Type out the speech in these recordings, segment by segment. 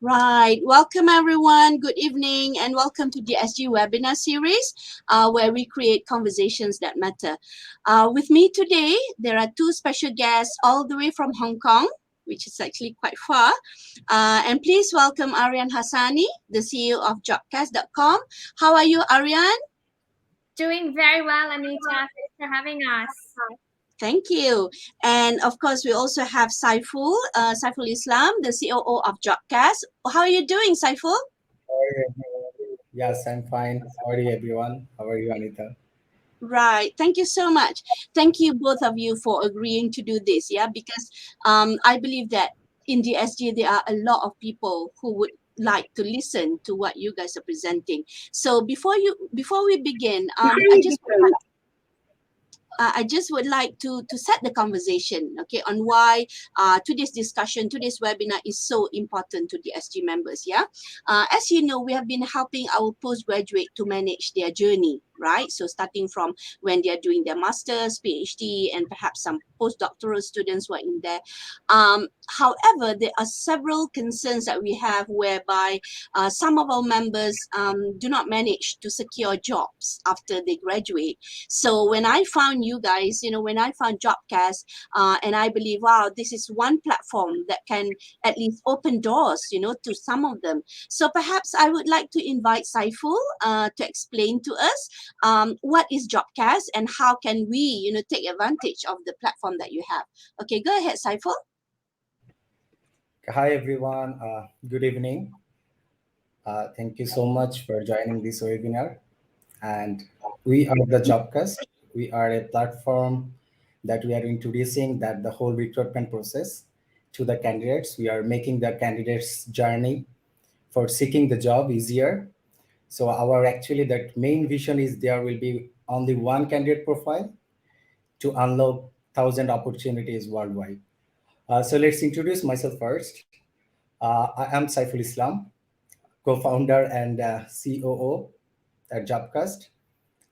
Right. Welcome, everyone. Good evening, and welcome to the SG webinar series, where we create conversations that matter. With me today, there are two special guests all the way from Hong Kong, which is actually quite far. And please welcome Aryan Hassani, the CEO of Jobcast.com. How are you, Aryan? Doing very well, Anita. Thanks for having us. Thank you. And of course, we also have Saiful Islam, the COO of Jobcast. How are you doing, Saiful? How are you, everyone? Yes, I'm fine. How are you, everyone? How are you, Anita? Right. Thank you so much. Thank you, both of you, for agreeing to do this. Yeah, because I believe that in the SG, there are a lot of people who would like to listen to what you guys are presenting. So before we begin, I just would like to set the conversation, okay, on why today's discussion, today's webinar is so important to the SG members. Yeah, as you know, we have been helping our postgraduate to manage their journey, right? So starting from when they are doing their masters, PhD, and perhaps some postdoctoral students who are in there. However, there are several concerns that we have whereby some of our members do not manage to secure jobs after they graduate. So when I found you guys, when I found Jobcast, and I believe, wow, this is one platform that can at least open doors, to some of them. So perhaps I would like to invite Saiful to explain to us what is Jobcast and how can we, take advantage of the platform that you have. Okay, go ahead, Saiful. Hi, everyone. Good evening. Thank you so much for joining this webinar. And we are the Jobcast. We are a platform that we are introducing that the whole recruitment process to the candidates. We are making the candidates' journey for seeking the job easier. So our actually that main vision is there will be only one candidate profile to unlock 1,000 opportunities worldwide. So let's introduce myself first. I am Saiful Islam, co-founder and COO at Jobcast,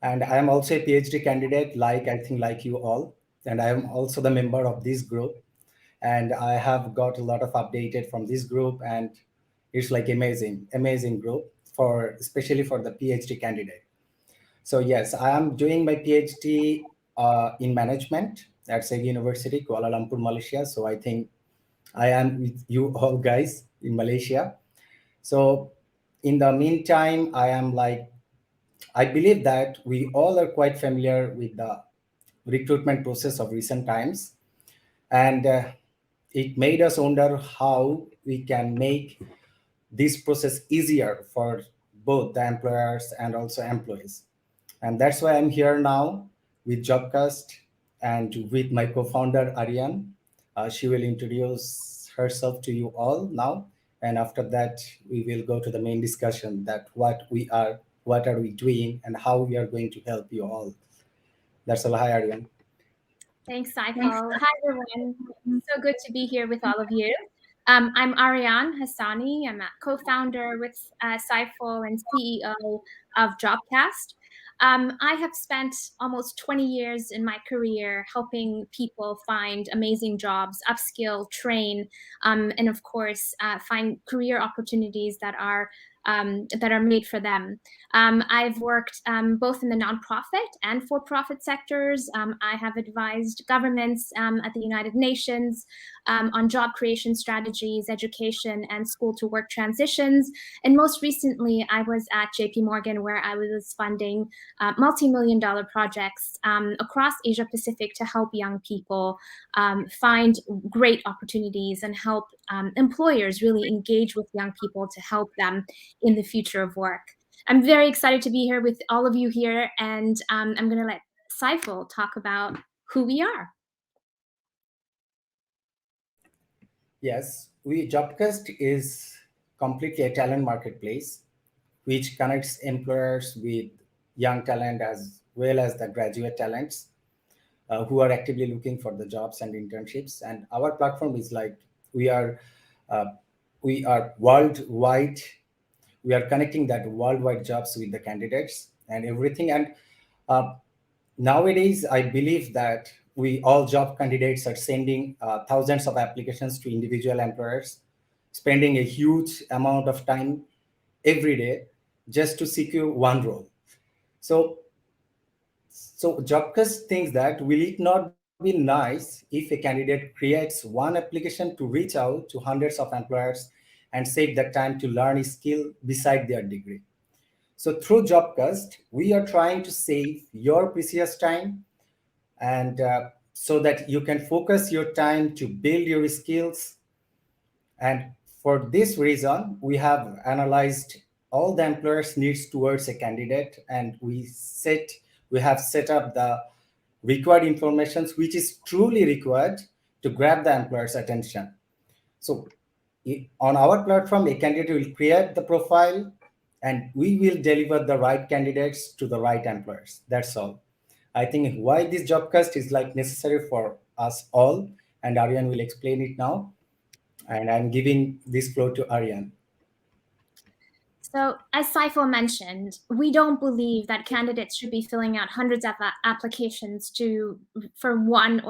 and I am also a PhD candidate, like you all, and I am also the member of this group, and I have got a lot of updated from this group, and it's like amazing group for especially for the PhD candidate. So yes, I am doing my PhD in management at Segi University, Kuala Lumpur, Malaysia. So I think I am with you all guys in Malaysia. So in the meantime, I believe that we all are quite familiar with the recruitment process of recent times. And it made us wonder how we can make this process easier for both the employers and also employees. And that's why I'm here now with Jobcast and with my co-founder Aryan. She will introduce herself to you all now, and after that we will go to the main discussion that what are we doing, and how we are going to help you all. That's all. Hi, Aryan. Thanks, Saiful. Hi, everyone. So good to be here with all of you. I'm Aryan Hassani. I'm a co-founder with Saiful and CEO of Jobcast. I have spent almost 20 years in my career helping people find amazing jobs, upskill, train, and of course, find career opportunities that are made for them. I've worked both in the nonprofit and for-profit sectors. I have advised governments at the United Nations on job creation strategies, education, and school-to-work transitions. And most recently, I was at JP Morgan, where I was funding multi-million-dollar projects across Asia Pacific to help young people find great opportunities and help employers really engage with young people to help them in the future of work. I'm very excited to be here with all of you here, and I'm going to let Saiful talk about who we are. Yes, we Jobcast is completely a talent marketplace which connects employers with young talent as well as the graduate talents who are actively looking for the jobs and internships. And our platform is like we are uh, we are worldwide. We are connecting that worldwide jobs with the candidates and everything. And uh, nowadays, I believe that we all job candidates are sending thousands of applications to individual employers, spending a huge amount of time every day just to secure one role. So, so Jobcast thinks that will it not be nice if a candidate creates one application to reach out to hundreds of employers and save that time to learn a skill beside their degree? So through Jobcast, we are trying to save your precious time and so that you can focus your time to build your skills. And for this reason, we have analyzed all the employer's needs towards a candidate, and we have set up the required information which is truly required to grab the employer's attention. So on our platform, a candidate will create the profile and we will deliver the right candidates to the right employers. That's all. I think why this jobcast is like necessary for us all, and Aryan will explain it now. And I'm giving this floor to Aryan. So, as Saiful mentioned, we don't believe that candidates should be filling out hundreds of applications for one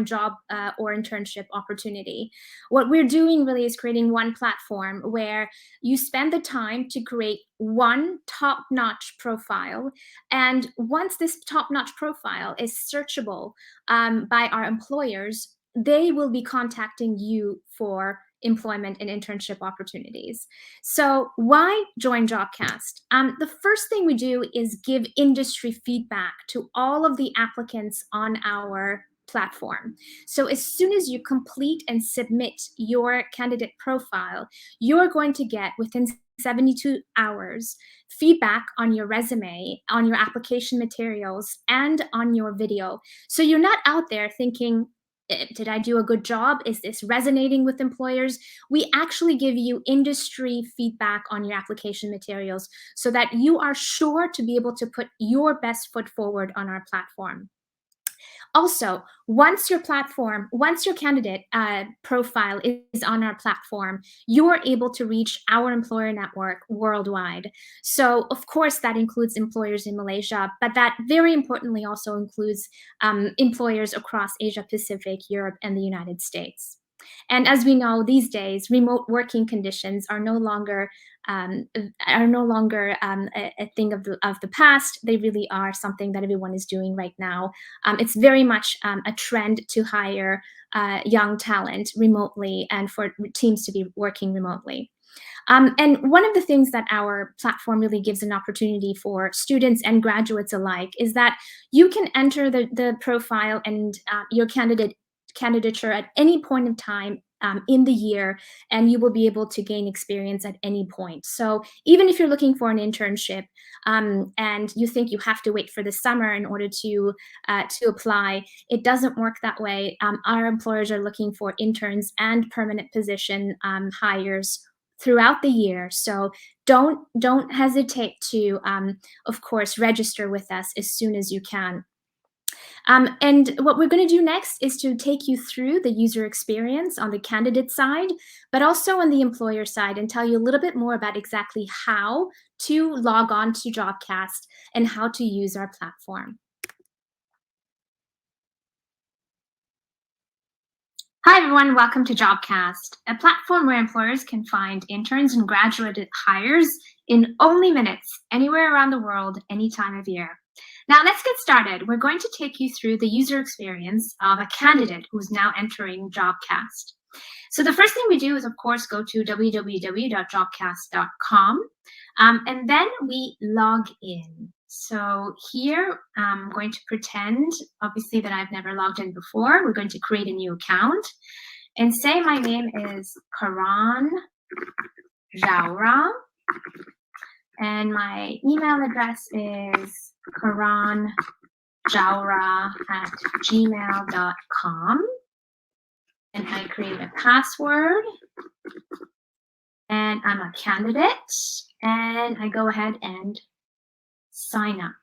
job or internship opportunity. What we're doing really is creating one platform where you spend the time to create one top-notch profile, and once this top-notch profile is searchable by our employers, they will be contacting you for employment and internship opportunities. So why join Jobcast? The first thing we do is give industry feedback to all of the applicants on our platform. So as soon as you complete and submit your candidate profile, you're going to get within 72 hours feedback on your resume, on your application materials, and on your video. So you're not out there thinking, did I do a good job? Is this resonating with employers? We actually give you industry feedback on your application materials so that you are sure to be able to put your best foot forward on our platform. Also, once your candidate profile is on our platform, you are able to reach our employer network worldwide. So, of course, that includes employers in Malaysia, but that very importantly also includes employers across Asia Pacific, Europe, and the United States. And as we know, these days, remote working conditions are no longer a thing of the past. They really are something that everyone is doing right now. It's very much a trend to hire young talent remotely and for teams to be working remotely. And one of the things that our platform really gives an opportunity for students and graduates alike is that you can enter the profile and your candidature at any point of time in the year, and you will be able to gain experience at any point. So even if you're looking for an internship and you think you have to wait for the summer in order to apply, it doesn't work that way. Our employers are looking for interns and permanent position hires throughout the year. So don't hesitate to, of course, register with us as soon as you can. And what we're going to do next is to take you through the user experience on the candidate side, but also on the employer side, and tell you a little bit more about exactly how to log on to Jobcast and how to use our platform. Hi, everyone. Welcome to Jobcast, a platform where employers can find interns and graduate hires in only minutes, anywhere around the world, any time of year. Now, let's get started. We're going to take you through the user experience of a candidate who's now entering Jobcast. So the first thing we do is, of course, go to www.jobcast.com, and then we log in. So here, I'm going to pretend, obviously, that I've never logged in before. We're going to create a new account and say my name is Karan Jaura, and my email address is karanjaura@gmail.com. And I create a password, and I'm a candidate, and I go ahead and sign up.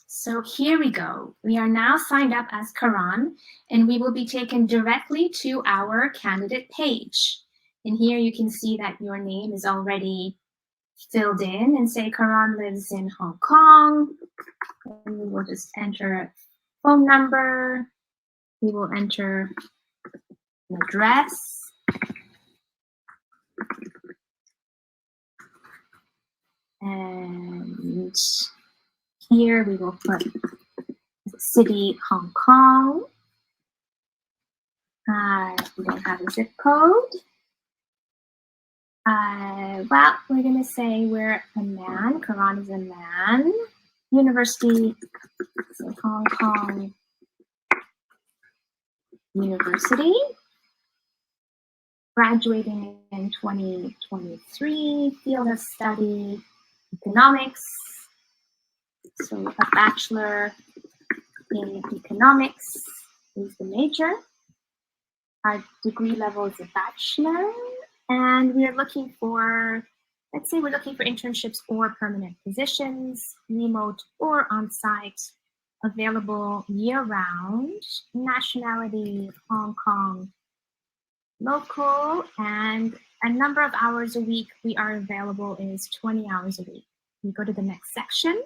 So here we go. We are now signed up as Karan, and we will be taken directly to our candidate page. And here you can see that your name is already filled in, and say Karan lives in Hong Kong. And we will just enter a phone number. We will enter an address, and here we will put city, Hong Kong. We don't have a zip code. Well, we're going to say we're a man. Karan is a man. University, so Hong Kong University. Graduating in 2023. Field of study, economics. So a bachelor in economics is the major. Our degree level is a bachelor. And we are looking for, let's say we're looking for internships or permanent positions, remote or on-site, available year-round, nationality, Hong Kong, local, and a number of hours a week we are available is 20 hours a week. We go to the next section.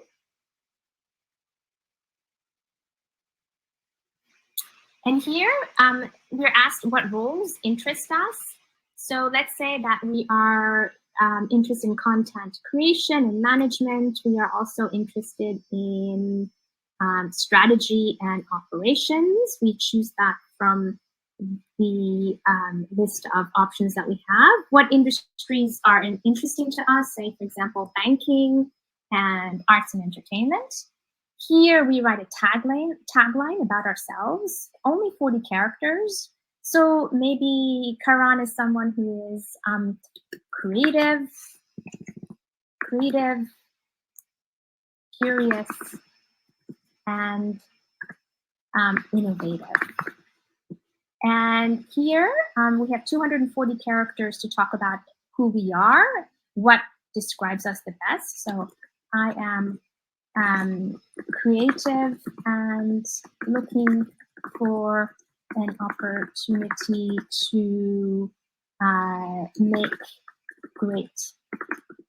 And here we're asked what roles interest us. So let's say that we are interested in content creation and management. We are also interested in strategy and operations. We choose that from the list of options that we have. What industries are interesting to us? Say, for example, banking and arts and entertainment. Here we write a tagline about ourselves, only 40 characters. So maybe Karan is someone who is creative, curious, and innovative. And here we have 240 characters to talk about who we are, what describes us the best. So I am creative and looking for an opportunity to make great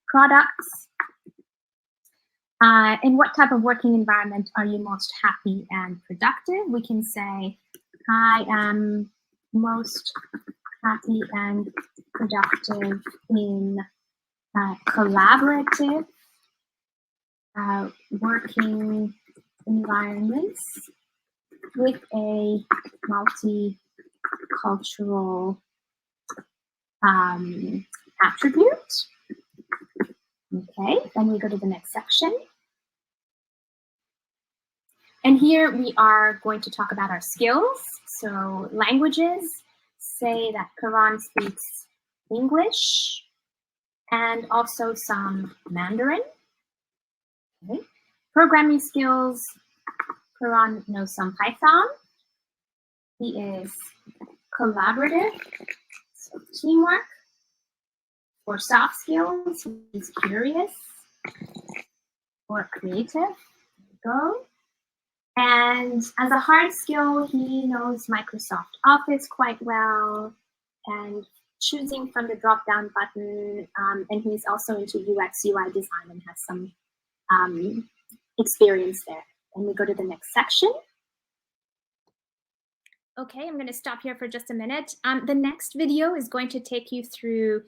products. In what type of working environment are you most happy and productive? We can say, I am most happy and productive in collaborative working environments with a multicultural attribute. Okay, then we go to the next section. And here we are going to talk about our skills. So languages, say that Karan speaks English and also some Mandarin. Okay. Programming skills, Karan knows some Python. He is collaborative, so teamwork. For soft skills, he's curious or creative. There we go. And as a hard skill, he knows Microsoft Office quite well and choosing from the drop-down button. And he's also into UX, UI design and has some experience there. And we go to the next section. Okay, I'm going to stop here for just a minute. The next video is going to take you through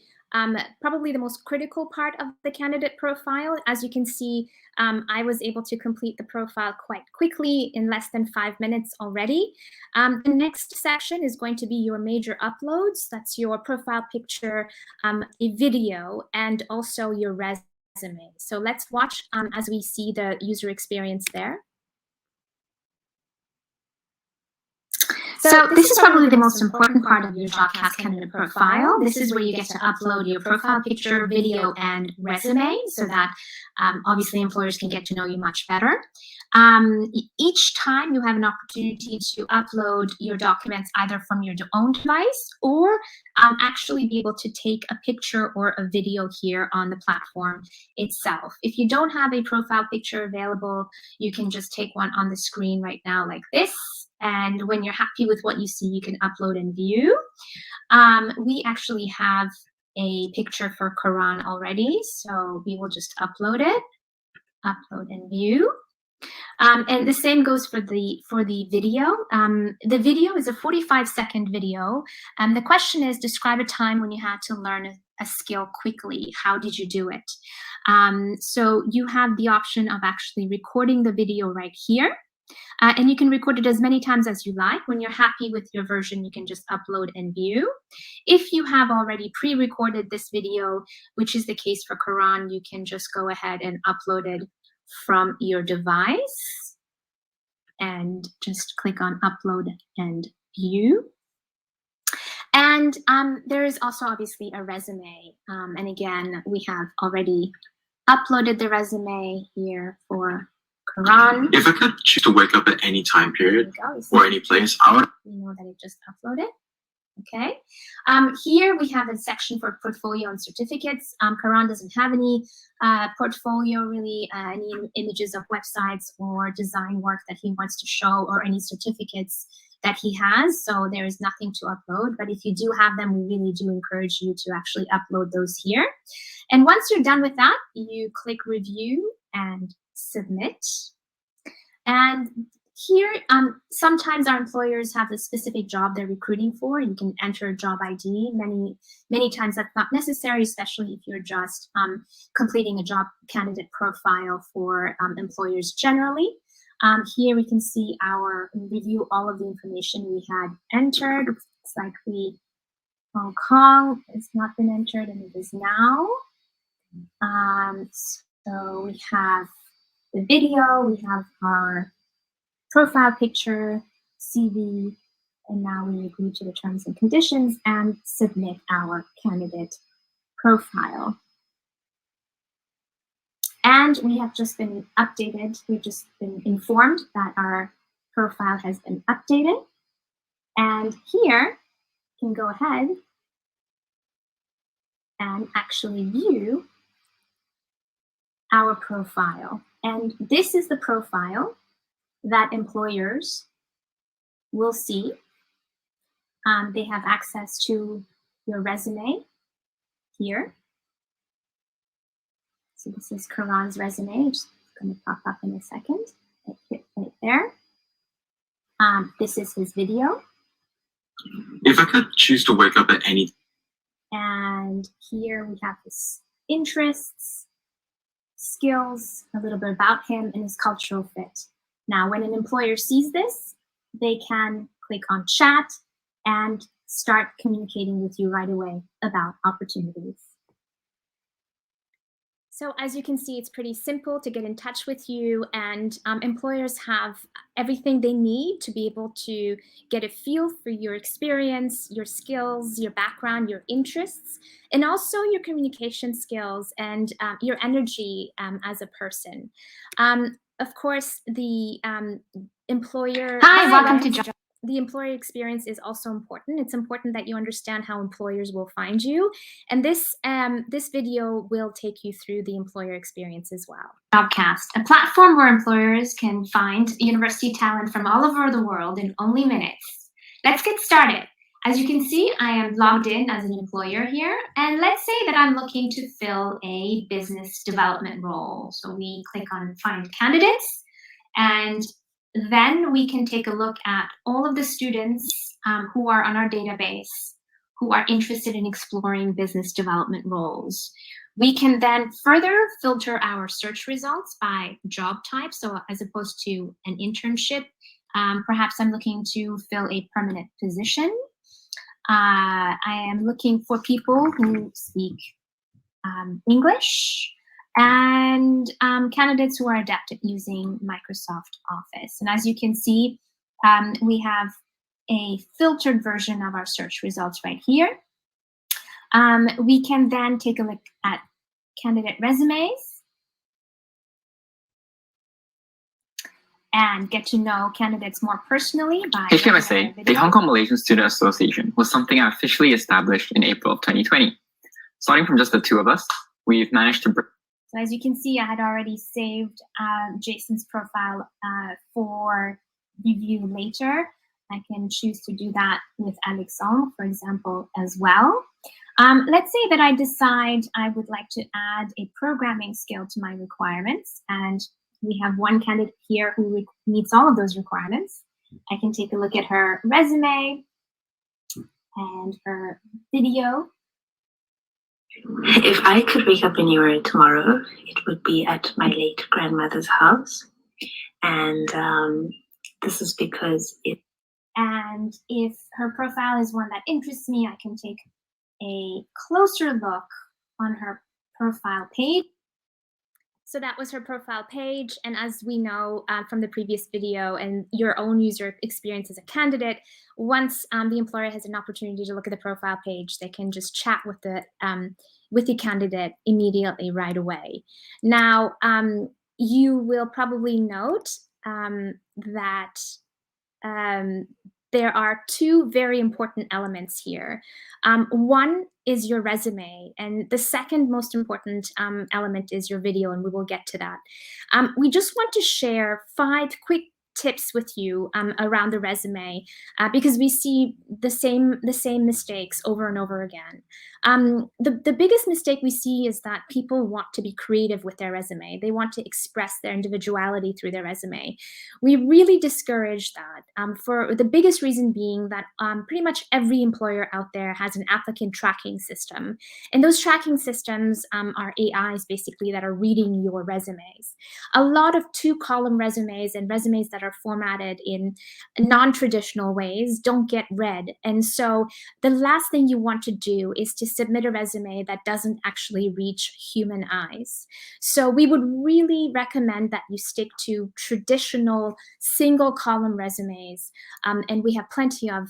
probably the most critical part of the candidate profile. As you can see, I was able to complete the profile quite quickly in less than 5 minutes already. The next section is going to be your major uploads. That's your profile picture, a video, and also your resume. So let's watch as we see the user experience there. So this is probably the most important part of your Jobcast candidate profile. This is where you get to upload your profile picture, video, and resume so that obviously employers can get to know you much better. Each time you have an opportunity to upload your documents either from your own device or actually be able to take a picture or a video here on the platform itself. If you don't have a profile picture available, you can just take one on the screen right now like this. And when you're happy with what you see, you can upload and view. We actually have a picture for Karan already, so we will just upload it, upload and view. And the same goes for the video. The video is a 45-second video. The question is, describe a time when you had to learn a skill quickly. How did you do it? So you have the option of actually recording the video right here. And you can record it as many times as you like. When you're happy with your version, you can just upload and view. If you have already pre-recorded this video, which is the case for Karan, you can just go ahead and upload it from your device and just click on upload and view. And there is also obviously a resume. And again, we have already uploaded the resume here for Karan. If I could choose to wake up at any time period or any place, I would. We know that it just uploaded. Okay. Here we have a section for portfolio and certificates. Karan doesn't have any portfolio, really, any images of websites or design work that he wants to show, or any certificates that he has. So there is nothing to upload. But if you do have them, we really do encourage you to actually upload those here. And once you're done with that, you click review and submit. And here, sometimes our employers have a specific job they're recruiting for. You can enter a job ID. Many times that's not necessary, especially if you're just completing a job candidate profile for employers generally. Here we can see review all of the information we had entered. It's likely Hong Kong has not been entered, and it is now. So we have the video, we have our profile picture, CV, and now we agree to the terms and conditions and submit our candidate profile. And we have just been updated. We've just been informed that our profile has been updated. And here, you can go ahead and actually view our profile. And this is the profile that employers will see. They have access to your resume here. So this is Karan's resume. It's going to pop up in a second. Right there. This is his video. If I could choose to wake up at any. And here we have his interests, skills, a little bit about him, and his cultural fit. Now, when an employer sees this, they can click on chat and start communicating with you right away about opportunities. So as you can see, it's pretty simple to get in touch with you, and employers have everything they need to be able to get a feel for your experience, your skills, your background, your interests, and also your communication skills and your energy as a person. Of course, the employer... Hi, welcome to The employer experience is also important. It's important that you understand how employers will find you. And this video will take you through the employer experience as well. Jobcast, a platform where employers can find university talent from all over the world in only minutes. Let's get started. As you can see, I am logged in as an employer here. And let's say that I'm looking to fill a business development role. So we click on Find Candidates, and then we can take a look at all of the students who are on our database who are interested in exploring business development roles. We can then further filter our search results by job type. So as opposed to an internship, perhaps I'm looking to fill a permanent position. I am looking for people who speak English, and candidates who are adept at using Microsoft Office. And as you can see, we have a filtered version of our search results right here. We can then take a look at candidate resumes and get to know candidates more personally by... HMSA, the Hong Kong Malaysian Student Association, was something I officially established in April of 2020. Starting from just the two of us, we've managed to... So as you can see, I had already saved Jason's profile for review later. I can choose to do that with Alexandre, for example, as well. Let's say that I decide I would like to add a programming skill to my requirements, and we have one candidate here who meets all of those requirements. I can take a look at her resume and her video. If I could wake up anywhere tomorrow, it would be at my late grandmother's house. And this is because And if her profile is one that interests me, I can take a closer look on her profile page. So that was her profile page. And as we know from the previous video and your own user experience as a candidate, once the employer has an opportunity to look at the profile page, they can just chat with the candidate immediately right away. Now, you will probably note that there are two very important elements here. One is your resume, and the second most important element is your video, and we will get to that. We just want to share 5 quick tips with you around the resume because we see the same mistakes over and over again. The biggest mistake we see is that people want to be creative with their resume. They want to express their individuality through their resume. We really discourage that for the biggest reason being that pretty much every employer out there has an applicant tracking system. And those tracking systems are AIs basically that are reading your resumes. A lot of 2-column resumes and resumes that are formatted in non-traditional ways don't get read. And so the last thing you want to do is to submit a resume that doesn't actually reach human eyes. So we would really recommend that you stick to traditional single-column resumes. And we have plenty of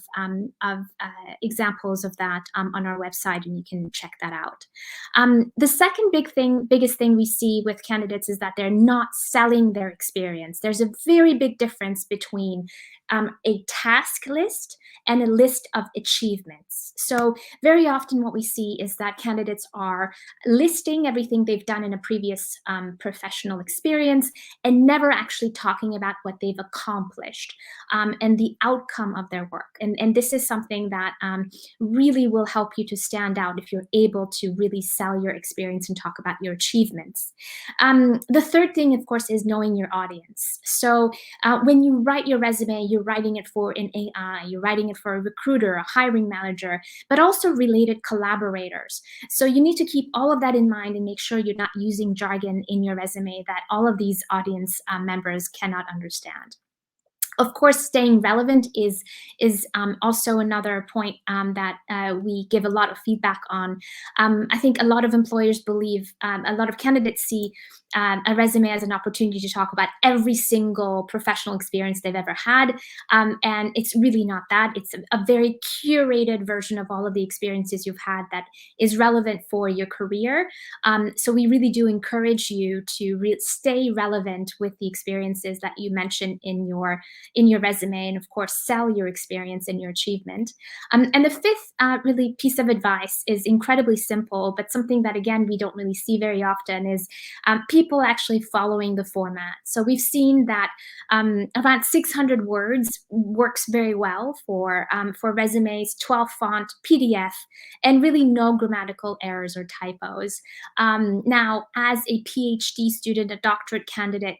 examples of that on our website, and you can check that out. The second biggest thing we see with candidates is that they're not selling their experience. There's a very big difference between a task list and a list of achievements. So very often what we see is that candidates are listing everything they've done in a previous professional experience and never actually talking about what they've accomplished and the outcome of their work. And this is something that really will help you to stand out if you're able to really sell your experience and talk about your achievements. The third thing, of course, is knowing your audience. So when you write your resume, you're writing it for an AI, you're writing it for a recruiter, a hiring manager, but also related collaborators. So you need to keep all of that in mind and make sure you're not using jargon in your resume that all of these audience members cannot understand. Of course, staying relevant is also another point that we give a lot of feedback on. I think a lot of employers believe, a lot of candidates see a resume as an opportunity to talk about every single professional experience they've ever had. And it's really not that. It's a very curated version of all of the experiences you've had that is relevant for your career. So we really do encourage you to stay relevant with the experiences that you mentioned in your resume, and of course sell your experience and your achievement. And the fifth really piece of advice is incredibly simple, but something that again we don't really see very often is people actually following the format. So we've seen that about 600 words works very well for resumes, 12 font, PDF, and really no grammatical errors or typos. Now, as a PhD student, a doctorate candidate,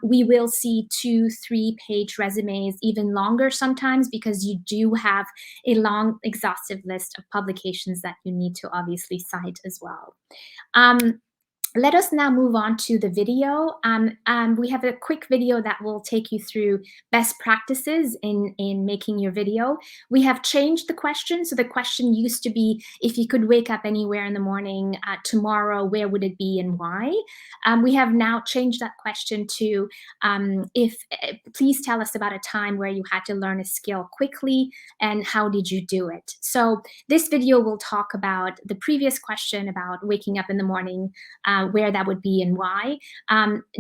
we will see 2-3 page resumes, even longer sometimes, because you do have a long, exhaustive list of publications that you need to obviously cite as well. Let us now move on to the video. We have a quick video that will take you through best practices in making your video. We have changed the question. So the question used to be, if you could wake up anywhere in the morning tomorrow, where would it be and why? We have now changed that question to, please tell us about a time where you had to learn a skill quickly and how did you do it? So this video will talk about the previous question about waking up in the morning, where that would be and why.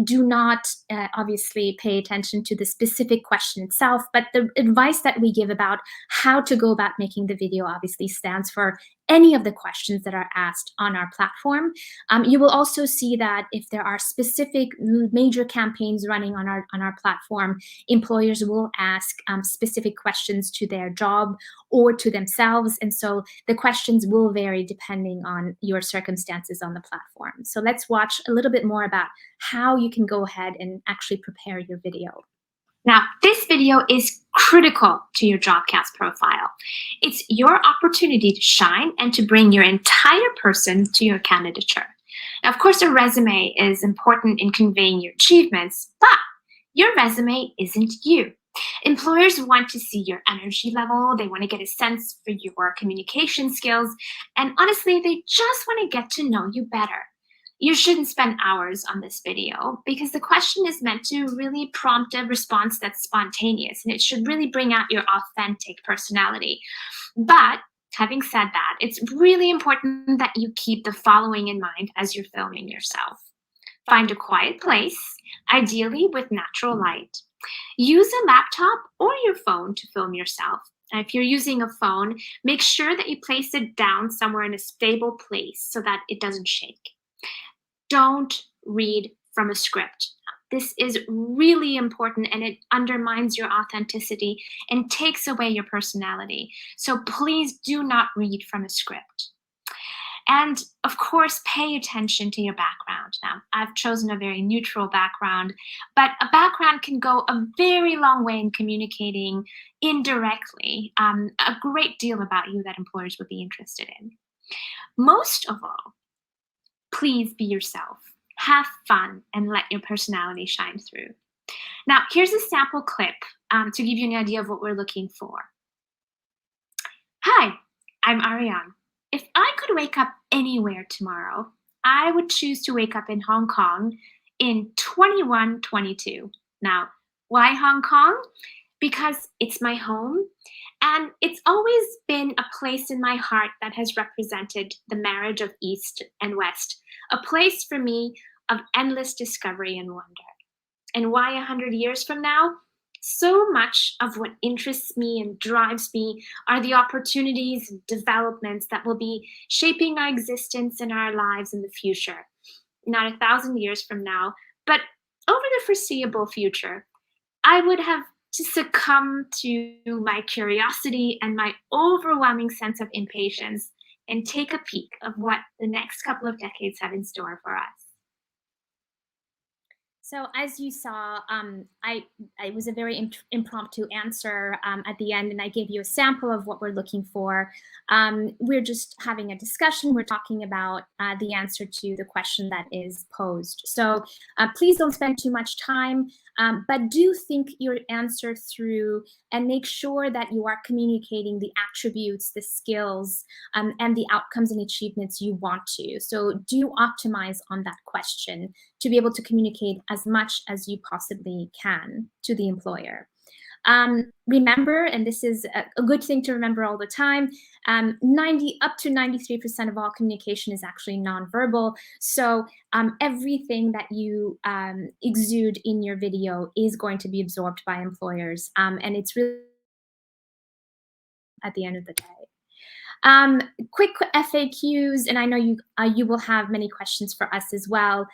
Do not obviously pay attention to the specific question itself, but the advice that we give about how to go about making the video obviously stands for any of the questions that are asked on our platform. You will also see that if there are specific major campaigns running on our platform, employers will ask specific questions to their job or to themselves. And so the questions will vary depending on your circumstances on the platform. So let's watch a little bit more about how you can go ahead and actually prepare your video. Now, this video is critical to your Jobcast profile. It's your opportunity to shine and to bring your entire person to your candidature. Now, of course, a resume is important in conveying your achievements, but your resume isn't you. Employers want to see your energy level. They want to get a sense for your communication skills. And honestly, they just want to get to know you better. You shouldn't spend hours on this video because the question is meant to really prompt a response that's spontaneous, and it should really bring out your authentic personality. But having said that, it's really important that you keep the following in mind as you're filming yourself. Find a quiet place, ideally with natural light. Use a laptop or your phone to film yourself. Now, if you're using a phone, make sure that you place it down somewhere in a stable place so that it doesn't shake. Don't read from a script. This is really important, and it undermines your authenticity and takes away your personality. So please do not read from a script. And of course, pay attention to your background. Now, I've chosen a very neutral background, but a background can go a very long way in communicating indirectly a great deal about you that employers would be interested in. Most of all, please be yourself, have fun, and let your personality shine through. Now, here's a sample clip to give you an idea of what we're looking for. Hi, I'm Ariane. If I could wake up anywhere tomorrow, I would choose to wake up in Hong Kong in 2122. Now, why Hong Kong? Because it's my home, and it's always been a place in my heart that has represented the marriage of East and West, a place for me of endless discovery and wonder. And why 100 years from now? So much of what interests me and drives me are the opportunities and developments that will be shaping our existence and our lives in the future. Not 1,000 years from now, but over the foreseeable future. I would have to succumb to my curiosity and my overwhelming sense of impatience and take a peek of what the next couple of decades have in store for us. So as you saw, it was a very impromptu answer at the end, and I gave you a sample of what we're looking for. We're just having a discussion. We're talking about the answer to the question that is posed. So please don't spend too much time, but do think your answer through and make sure that you are communicating the attributes, the skills, and the outcomes and achievements you want to. So do optimize on that question to be able to communicate as much as you possibly can to the employer. Remember, and this is a good thing to remember all the time, up to 93% of all communication is actually nonverbal. So everything that you exude in your video is going to be absorbed by employers. And it's really at the end of the day. Quick FAQs, and I know you will have many questions for us as well.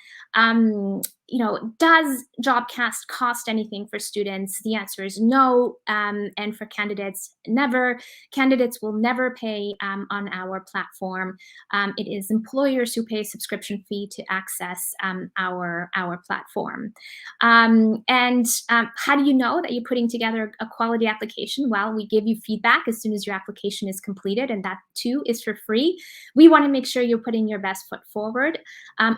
Does Jobcast cost anything for students? The answer is no, and for candidates, never. Candidates will never pay on our platform. It is employers who pay a subscription fee to access our platform. And how do you know that you're putting together a quality application? Well, we give you feedback as soon as your application is completed, and that too is for free. We want to make sure you're putting your best foot forward.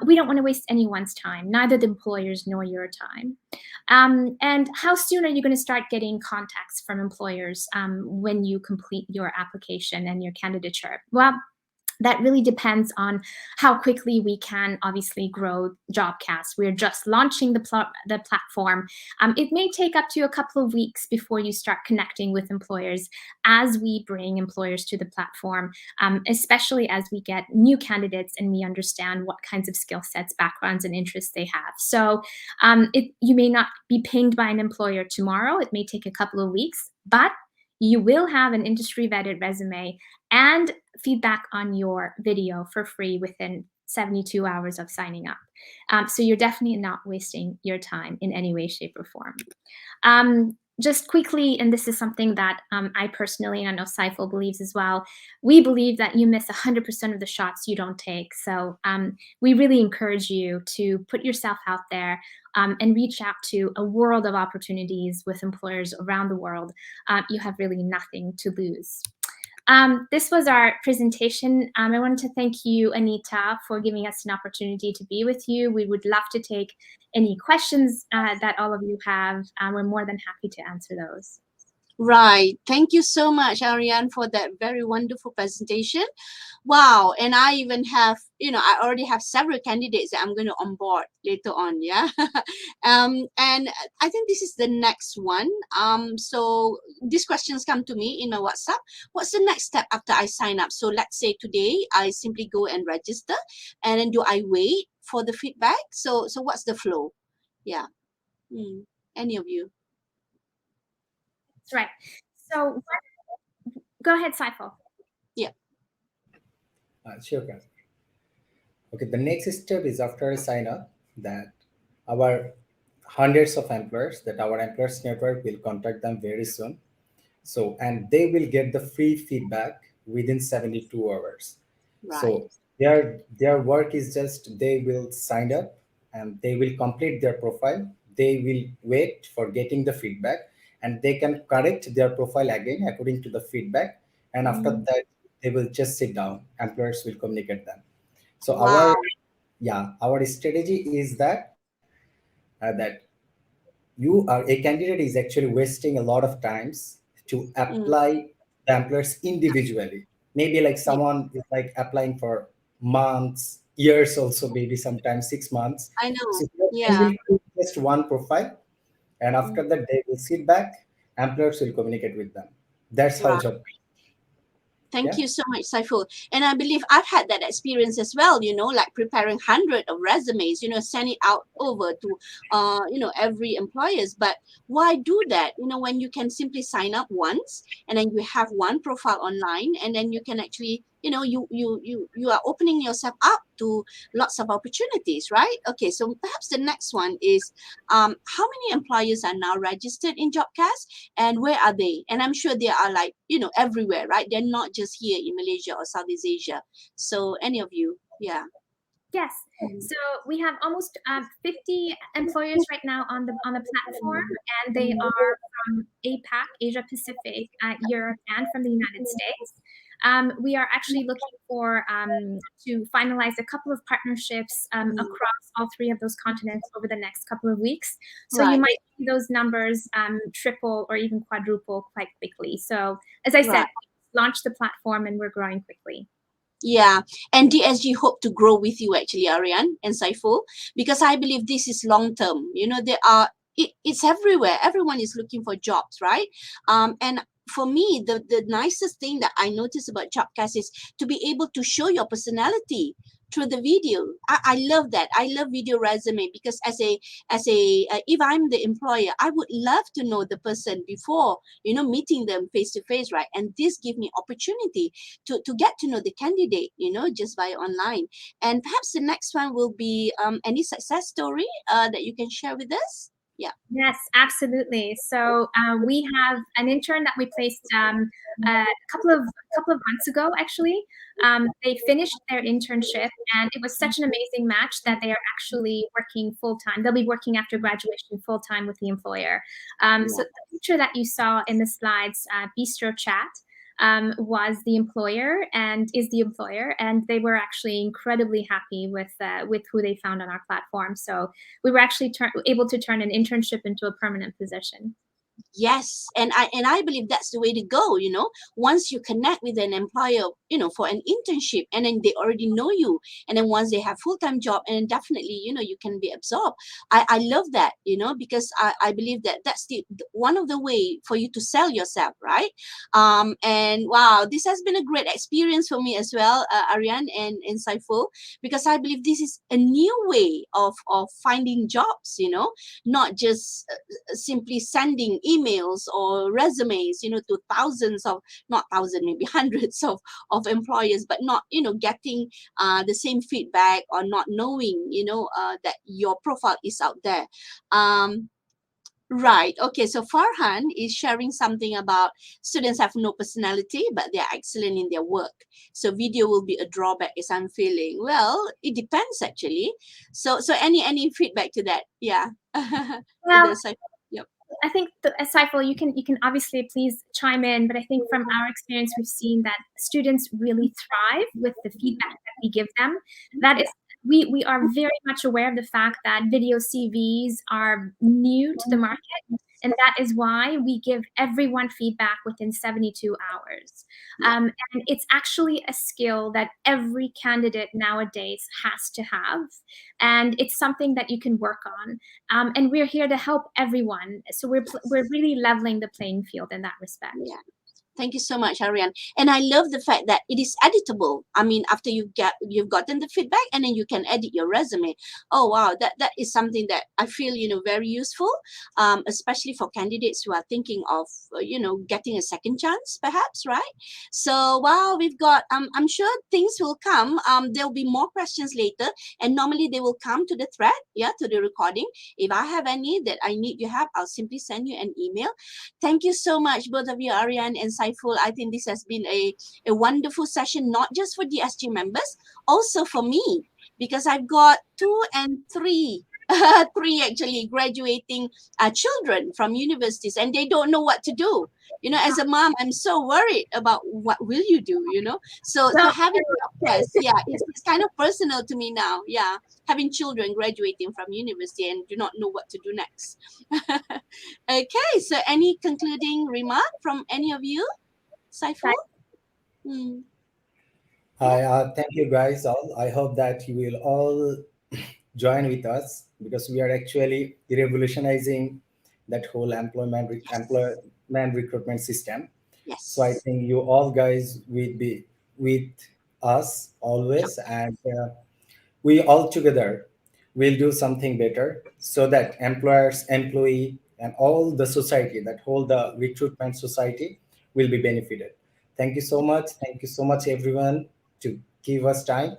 We don't want to waste anyone's time, neither the employers nor your time. And how soon are you going to start getting contacts from employers when you complete your application and your candidature? Well, that really depends on how quickly we can obviously grow Jobcast. We're just launching the platform. It may take up to a couple of weeks before you start connecting with employers as we bring employers to the platform, especially as we get new candidates and we understand what kinds of skill sets, backgrounds, and interests they have. So you may not be pinged by an employer tomorrow. It may take a couple of weeks, but you will have an industry vetted resume and feedback on your video for free within 72 hours of signing up. So you're definitely not wasting your time in any way, shape, or form. Just quickly, and this is something that I personally, and I know Saiful believes as well, we believe that you miss 100% of the shots you don't take. So we really encourage you to put yourself out there and reach out to a world of opportunities with employers around the world. You have really nothing to lose. This was our presentation. I wanted to thank you, Anita, for giving us an opportunity to be with you. We would love to take any questions that all of you have. We're more than happy to answer those. Right. Thank you so much, Ariane, for that very wonderful presentation. Wow. And I even have, I already have several candidates that I'm going to onboard later on. Yeah. And I think this is the next one. So these questions come to me in my WhatsApp. What's the next step after I sign up? So let's say today I simply go and register, and then do I wait for the feedback? So what's the flow? Yeah. Any of you? That's right. So go ahead, Saiful. Yeah. Sure, Kaz. Okay, the next step is after I sign up that our hundreds of employers, that our employers network will contact them very soon. So, and they will get the free feedback within 72 hours. Right. So their work is just they will sign up and they will complete their profile. They will wait for getting the feedback, and they can correct their profile again according to the feedback. And after that, they will just sit down. Employers will communicate them. So Wow. our strategy is that you are a candidate is actually wasting a lot of times to apply the employers individually. Maybe like someone is like applying for months, years, also maybe sometimes 6 months. I know. So they Yeah. will do just one profile, and after that they will sit back. Employers will communicate with them. That's how Right. job. Thank Yeah. you so much, Saiful. And I believe I've had that experience as well, like preparing 100 of resumes, send it out over to, every employers. But why do that? When you can simply sign up once, and then you have one profile online, and then you can actually, you are opening yourself up to lots of opportunities, right? Okay, so perhaps the next one is, how many employers are now registered in Jobcast, and where are they? And I'm sure they are like, everywhere, right? They're not just here in Malaysia or Southeast Asia. So any of you? Yeah. Yes. So we have almost 50 employers right now on the platform, and they are from APAC, Asia Pacific, Europe, and from the United States. We are actually looking for to finalize a couple of partnerships across all three of those continents over the next couple of weeks. So you might see those numbers triple or even quadruple quite quickly. So as I said, launch the platform and we're growing quickly. Yeah, and DSG hope to grow with you actually, Ariane and Saiful, because I believe this is long term. There are it's everywhere. Everyone is looking for jobs, right? And for me, the nicest thing that I notice about Jobcast is to be able to show your personality through the video. I love that. I love video resume, because as a if I'm the employer, I would love to know the person before meeting them face to face, right? And this gives me opportunity to get to know the candidate, just by online. And perhaps the next one will be any success story that you can share with us. Yeah. Yes, absolutely. So we have an intern that we placed a couple of months ago. Actually, they finished their internship, and it was such an amazing match that they are actually working full time. They'll be working after graduation full time with the employer. So the picture that you saw in the slides, Bistro Chat, was the employer and is the employer, and they were actually incredibly happy with who they found on our platform. So we were actually able to turn an internship into a permanent position. Yes, and I believe that's the way to go. Once you connect with an employer, for an internship, and then they already know you, and then once they have full-time job, and then definitely you can be absorbed. I love that, because I believe that that's one of the way for you to sell yourself, right? And wow, this has been a great experience for me as well, Ariane and Saiful, because I believe this is a new way of finding jobs. Not just simply sending email emails or resumes, to thousands of, not thousands, maybe hundreds of employers, but not, getting the same feedback, or not knowing, that your profile is out there. Right. Okay. So Farhan is sharing something about students have no personality, but they are excellent in their work. So video will be a drawback, as I'm feeling. Well, it depends actually. So any feedback to that? Yeah. Well, Yep. I think, Saiful, you can obviously please chime in, but I think from our experience, we've seen that students really thrive with the feedback that we give them. That is, we are very much aware of the fact that video CVs are new to the market, and that is why we give everyone feedback within 72 hours. And it's actually a skill that every candidate nowadays has to have, and it's something that you can work on. And we're here to help everyone, so we're really leveling the playing field in that respect. Yeah. Thank you so much, Ariane. And I love the fact that it is editable. I mean, after you've gotten the feedback, and then you can edit your resume. Oh wow, that is something that I feel very useful, especially for candidates who are thinking of getting a second chance, perhaps, right? So wow, we've got I'm sure things will come. There'll be more questions later, and normally they will come to the thread, to the recording. If I have any that I need your help, I'll simply send you an email. Thank you so much, both of you, Ariane and Saiful. I think this has been a wonderful session, not just for the SG members, also for me, because I've got 2 and 3 three actually graduating children from universities, and they don't know what to do. As a mom, I'm so worried about what will you do. So having Jobcast, it's kind of personal to me now. Having children graduating from university and do not know what to do next. Okay, so any concluding remark from any of you? Saiful? Thank you guys all. I hope that you will all join with us, because we are actually revolutionizing that whole employment recruitment system. Yes. So I think you all guys will be with us always, and we all together will do something better, so that employers, employee, and all the society, that whole the recruitment society, will be benefited. Thank you so much. Thank you so much, everyone, to give us time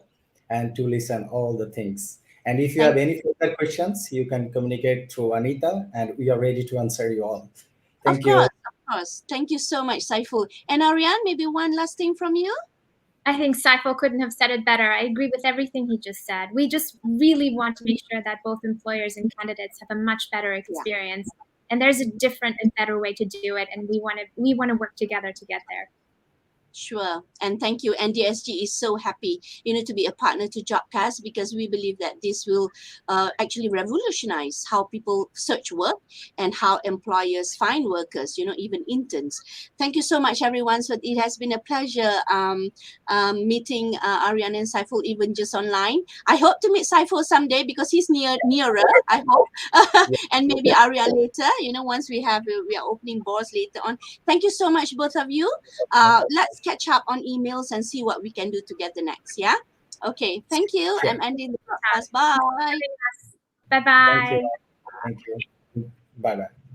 and to listen all the things. And if you have any further questions, you can communicate through Anita, and we are ready to answer you all. Thank you. Of course. Thank you so much, Saiful. And Ariane, maybe one last thing from you? I think Saiful couldn't have said it better. I agree with everything he just said. We just really want to make sure that both employers and candidates have a much better experience. And there's a different and better way to do it, and we want to work together to get there. Sure. And thank you. And DSG is so happy, to be a partner to Jobcast, because we believe that this will actually revolutionize how people search work and how employers find workers, even interns. Thank you so much, everyone. So it has been a pleasure meeting Ariane and Saiful, even just online. I hope to meet Saiful someday, because he's nearer, I hope. And maybe Ariane later, once we are opening doors later on. Thank you so much, both of you. Let's catch up on emails and see what we can do together next. Yeah. Okay. Thank you. I'm ending the podcast. Bye. Bye bye. Thank you. Bye bye.